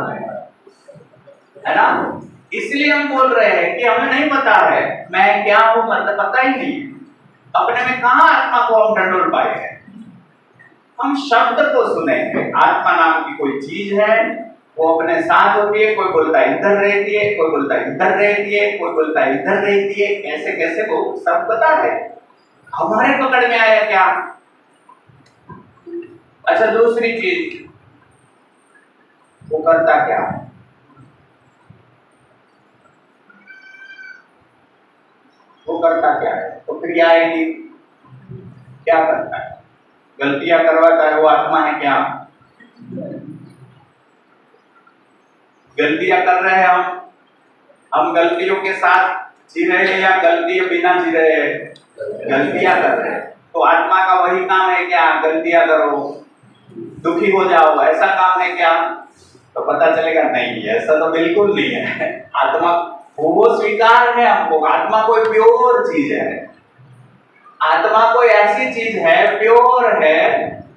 S1: है ना। इसलिए हम बोल रहे हैं कि हमें नहीं पता है मैं क्या हूं, मतलब पता ही नहीं। अपने में कहां आत्मा को हम ढंढोल पाए हैं? हम शब्द को सुने हैं। आत्मा नाम की कोई चीज है, वो अपने साथ होती है। कोई बोलता है इधर रहती है, कोई बोलता है इधर रहती है, कोई बोलता है इधर रहती है। कैसे कैसे वो सब बता है, हमारे पकड़ में आया क्या? अच्छा, दूसरी चीज, वो करता क्या है? वो करता क्या है? तो क्रिया आएगी, क्या करता है? गलतियां करवाता है, वो आत्मा है क्या? गलतियां कर रहे हैं हम गलतियों के साथ जी रहे हैं या गलतियां बिना जी रहे हैं? गलतियां कर रहे हैं। तो आत्मा का वही काम है क्या? गलतियां करो, दुखी हो जाओ, ऐसा काम है क्या? तो पता चलेगा नहीं, ऐसा तो बिल्कुल नहीं है। आत्मा वो स्वीकार है हमको, आत्मा कोई प्योर चीज है, आत्मा कोई ऐसी चीज है प्योर है,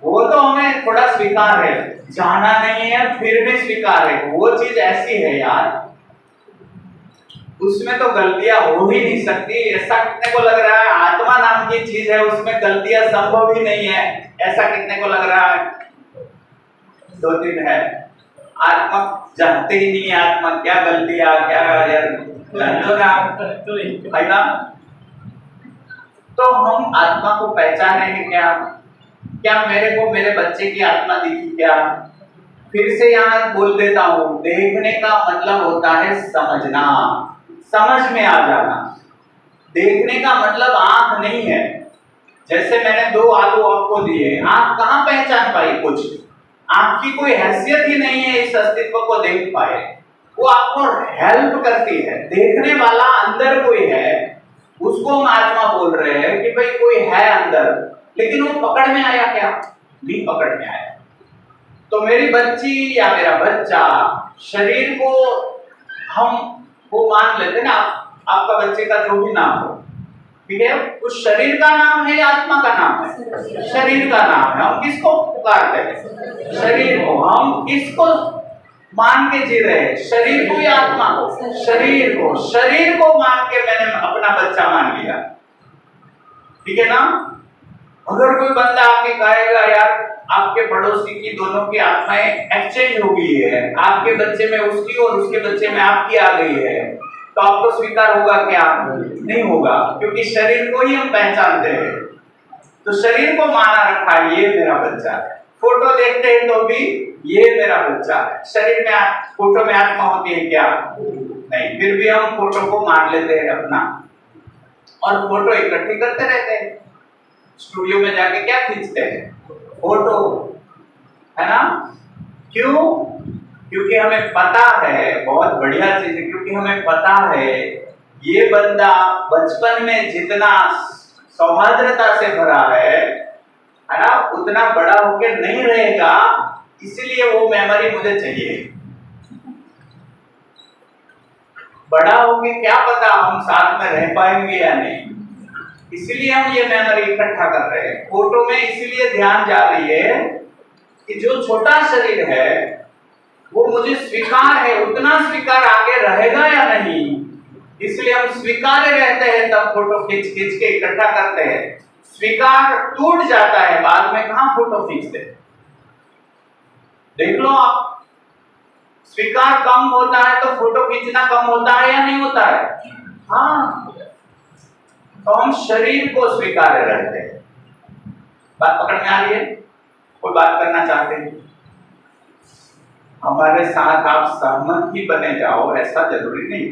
S1: वो तो हमें थोड़ा स्वीकार है, जाना नहीं है फिर भी स्वीकार है, वो चीज ऐसी है यार, उसमें तो गलतियां हो ही नहीं सकती। ऐसा कितने को लग रहा है आत्मा नाम की चीज है उसमें गलतियां संभव ही नहीं है? ऐसा कितने को लग रहा है? 2-3 है। आत्मा जानते ही नहीं आत्मा क्या गलतियां क्या यार, है ना? तो हम आत्मा को पहचाने हैं क्या? क्या मेरे को मेरे बच्चे की आत्मा दिखी क्या? फिर से यहाँ बोल देता हूँ, देखने का मतलब होता है समझना, समझ में आ जाना। देखने का मतलब आंख नहीं है। जैसे मैंने 2 आलू आपको दिए, आंख कहाँ पहचान पाई कुछ? आंख की कोई हैसियत ही नहीं है इस अस्तित्व को देख पाए, वो आपको हेल्प करती है। देखने वाला अंदर कोई है, उसको हम आत्मा बोल रहे हैं कि भाई कोई है अंदर, लेकिन वो पकड़ में आया क्या? नहीं पकड़ में आया। तो मेरी बच्ची या मेरा बच्चा, शरीर को हम वो मान लेते ना, आपका बच्चे का जो भी नाम हो, ठीक है, उस शरीर का नाम है या आत्मा का नाम है? शरीर का नाम है। हम किसको पुकारते हैं? शरीर को। हम किसको मान के जी रहे हैं? शरीर को या आत्मा को? शरीर को। शरीर को मान के मैंने अपना बच्चा मान लिया, ठीक है ना? अगर कोई बंदा आके कहेगा यार आपके पड़ोसी की दोनों की आत्माएं एक्सचेंज हो गई है, आपके बच्चे में उसकी और उसके बच्चे में आपकी आ गई है, तो आपको स्वीकार होगा क्या? नहीं होगा, क्योंकि शरीर को ही हम पहचानते हैं। तो शरीर को माना रखा, ये मेरा बच्चा है। फोटो देखते हैं तो भी ये मेरा बच्चा है। शरीर में फोटो में आत्मा होती है क्या? नहीं, फिर भी हम फोटो को मान लेते हैं अपना, और फोटो इकट्ठी करते रहते हैं। स्टूडियो में जाके क्या खींचते हैं? फोटो, है ना? क्यों? क्योंकि हमें पता है, बहुत बढ़िया चीज है, क्योंकि हमें पता है ये बंदा बचपन में जितना सौहार्दता से भरा है ना, उतना बड़ा होकर नहीं रहेगा, इसीलिए वो मेमोरी मुझे चाहिए। बड़ा होके क्या पता हम साथ में रह पाएंगे या नहीं, इसीलिए हम ये मेमोरी इकट्ठा कर रहे हैं। फोटो में इसीलिए ध्यान जा रही है कि जो छोटा शरीर है वो मुझे स्वीकार है, उतना स्वीकार आगे रहेगा या नहीं, इसलिए हम स्वीकार्य रहते हैं, तब फोटो खींच खींच के इकट्ठा करते हैं। स्वीकार टूट जाता है, बाद में कहां फोटो खींचते? देख लो आप, स्वीकार कम होता है तो फोटो खींचना कम होता है या नहीं होता है? हाँ, तो हम शरीर को स्वीकार्य रहते हैं। बात पकड़ में आ रही है? कोई बात करना चाहते हैं? हमारे साथ आप सहमत ही बने जाओ ऐसा जरूरी नहीं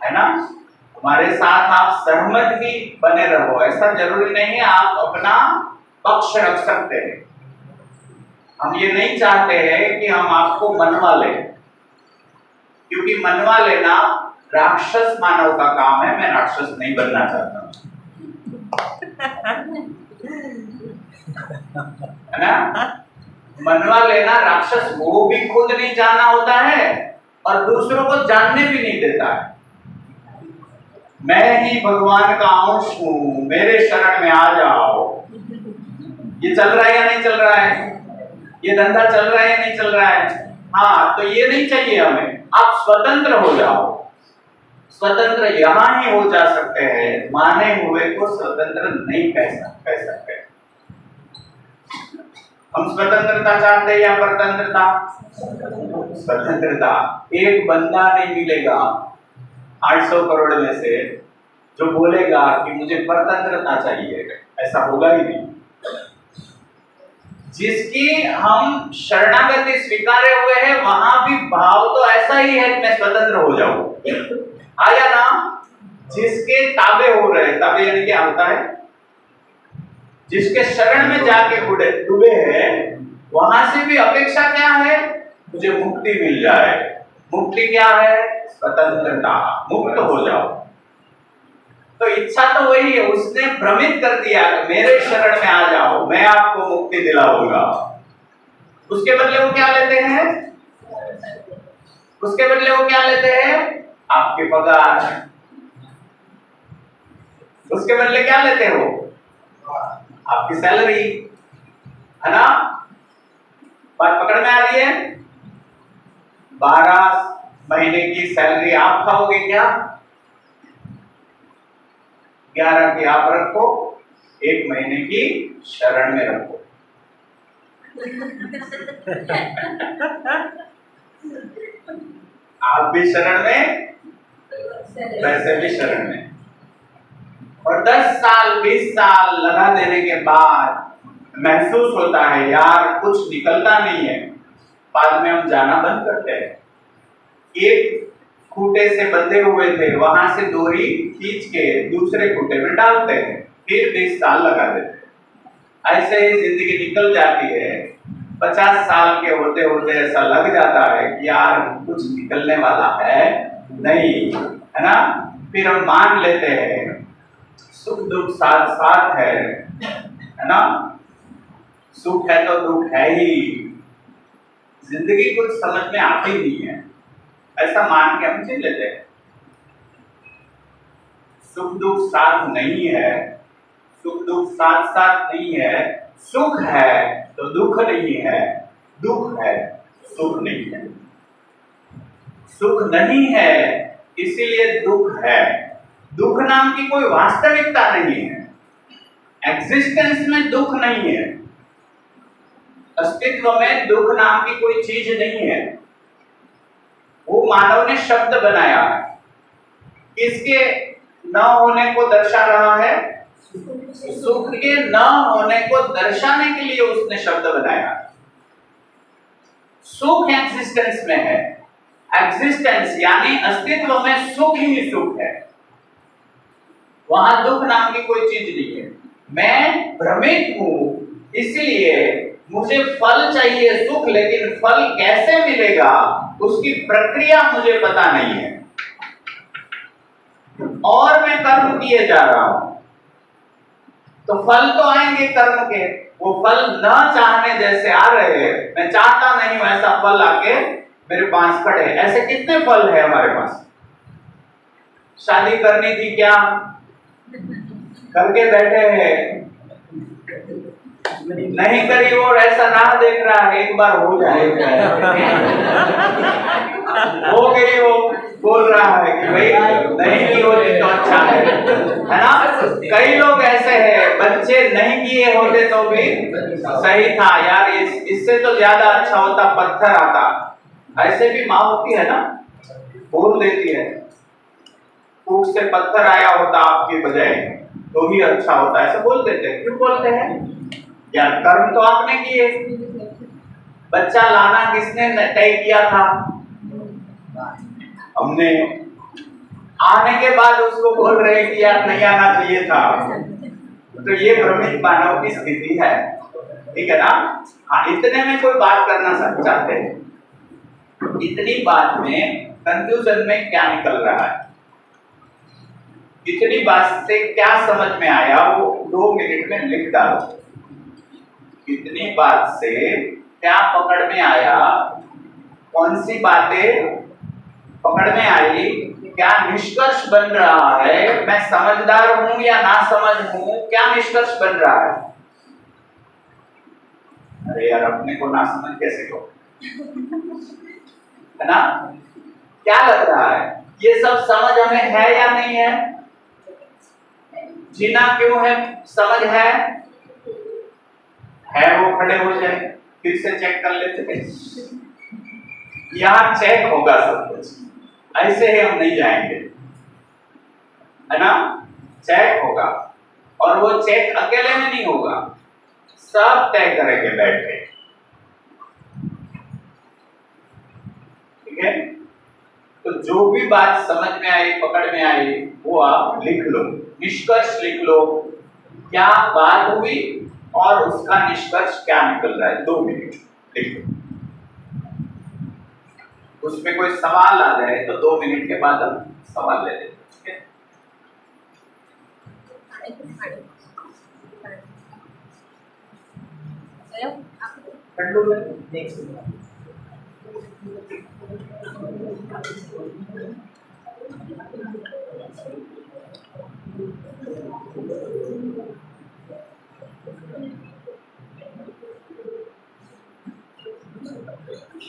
S1: है ना? हमारे साथ आप सहमत ही बने रहो ऐसा जरूरी नहीं है, आप अपना पक्ष रख सकते हैं। हम ये नहीं चाहते हैं कि हम आपको मनवा लें, क्योंकि मनवा लेना राक्षस मानव का काम है। मैं राक्षस नहीं बनना चाहता, है ना? मनवा लेना राक्षस, वो भी खुद नहीं जाना होता है और दूसरों को जानने भी नहीं देता है। मैं ही भगवान का अंश हूं, मेरे शरण में आ जाओ। ये चल रहा है या नहीं चल रहा है? ये धंधा चल रहा है या नहीं चल रहा है? हाँ, तो ये नहीं चाहिए हमें। आप स्वतंत्र हो जाओ। स्वतंत्र यहां ही हो जा सकते हैं, माने हुए को स्वतंत्र नहीं कह सकते। हम स्वतंत्रता चाहते हैं या परतंत्रता? स्वतंत्रता। एक बंदा नहीं मिलेगा 800 करोड़ में से जो बोलेगा कि मुझे परतंत्रता चाहिए, ऐसा होगा ही नहीं। जिसकी हम शरणागति स्वीकारे हुए हैं, वहां भी भाव तो ऐसा ही है कि मैं स्वतंत्र हो जाऊं, आया ना? जिसके ताबे हो रहे, ताबे यानी क्या होता है, जिसके शरण में जाके डूबे हैं, वहां से भी अपेक्षा क्या है, मुझे मुक्ति मिल जाए। मुक्ति क्या है, स्वतंत्रता, मुक्त हो जाओ। तो इच्छा तो वही है, उसने भ्रमित कर दिया मेरे शरण में आ जाओ, मैं आपको मुक्ति दिलाऊंगा। उसके बदले वो क्या लेते हैं, उसके बदले वो क्या लेते हैं, आपके पगार। उसके बदले क्या लेते हो, आपकी सैलरी, है ना। बात पकड़ में आ रही है। 12 महीने की सैलरी आप खाओगे क्या, 11 की आप रखो, 1 महीने की शरण में रखो। आप भी शरण में, वैसे भी शरण में। और 10 साल 20 साल लगा देने के बाद महसूस होता है यार कुछ निकलता नहीं है, बाद में हम जाना बंद करते हैं। एक खूंटे से बंधे हुए थे, वहां से डोरी खींच के दूसरे खूंटे में डालते हैं, फिर 20 साल लगा देते हैं। ऐसे ही जिंदगी निकल जाती है। 50 साल के होते होते ऐसा लग जाता है कि यार कुछ निकलने वाला है नहीं, है ना। फिर हम मान लेते हैं सुख दुख साथ साथ है ना। सुख है तो दुख है ही, जिंदगी कुछ समझ में आती नहीं है, ऐसा मान के हम चल लेते हैं। सुख दुख साथ नहीं है, सुख दुख साथ साथ नहीं है। सुख है तो दुख नहीं है, दुख है सुख नहीं है। सुख नहीं है इसीलिए दुख है। दुख नाम की कोई वास्तविकता नहीं है, एग्जिस्टेंस में दुख नहीं है, अस्तित्व में दुख नाम की कोई चीज नहीं है। वो मानव ने शब्द बनाया, किसके न होने को दर्शा रहा है, सुख के न होने को दर्शाने के लिए उसने शब्द बनाया। सुख एग्जिस्टेंस में है, एग्जिस्टेंस यानी अस्तित्व में सुख ही सुख है, वहां दुख नाम की कोई चीज नहीं है। मैं भ्रमित हूं, इसलिए मुझे फल चाहिए सुख, लेकिन फल कैसे मिलेगा उसकी प्रक्रिया मुझे पता नहीं है, और मैं कर्म किए जा रहा हूं। तो फल तो आएंगे कर्म के, वो फल न चाहने जैसे आ रहे हैं, मैं चाहता नहीं हूं ऐसा फल आके मेरे पास खड़े। ऐसे कितने फल है हमारे पास। शादी करनी थी क्या, करके बैठे हैं, नहीं करी और ऐसा राह देख रहा है एक बार हो जाएगा, हो गई वो बोल रहा है कि भाई नहीं की होती तो अच्छा है ना। कई लोग ऐसे हैं, बच्चे नहीं किए होते तो भी सही था यार, इससे तो ज्यादा अच्छा होता पत्थर आता। ऐसे भी माँ होती है ना, बोल देती है ऊख से पत्थर आया होता आपकी बजाय तो भी अच्छा होता, ऐसे बोल देते हैं। क्यों बोलते हैं यार, कर्म तो आपने किए। बच्चा लाना किसने तय किया था, हमने। आने के बाद उसको बोल रहे कि यार नहीं आना चाहिए था। तो ये भ्रमित मानव की स्थिति है, ठीक है ना। हाँ, इतने में कोई बात करना चाहते हैं, इतनी बात में कंफ्यूजन में क्या निकल रहा है, इतनी बात से क्या समझ में आया, वो 2 मिनट में लिख डालो। इतनी बात से क्या पकड़ में आया, कौन सी बातें पकड़ में आई, क्या निष्कर्ष बन रहा है, मैं समझदार हूं या ना समझ हूं, क्या निष्कर्ष बन रहा है। अरे यार अपने को ना समझ कैसे हो, है ना। क्या लग रहा है, ये सब समझ हमें है या नहीं है, जीना क्यों है, समझ है वो खड़े हो जाए, फिर से चेक कर लेते हैं। यहां चेक होगा सब कुछ, ऐसे ही हम नहीं जाएंगे, है ना। चेक होगा, और वो चेक अकेले में नहीं होगा, सब तय करेंगे बैठ के, ठीक है। तो जो भी बात समझ में आई, पकड़ में आई, वो आप लिख लो, निष्कर्ष लिख लो, क्या बात हुई और उसका निष्कर्ष क्या निकल रहा है, 2 मिनट लिख लो। उसमें कोई सवाल आ जाए तो 2 मिनट के बाद हम सवाल ले लेते हैं।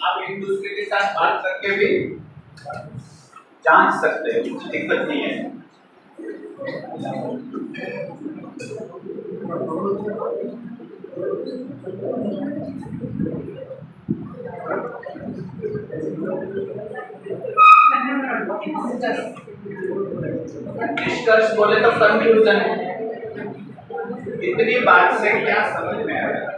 S1: आप एक दूसरे के साथ बात करके भी जान सकते हो, कुछ दिक्कत नहीं है। निष्कर्ष बोले तो कंक्लूजन, इतनी बात से क्या समझ में आया?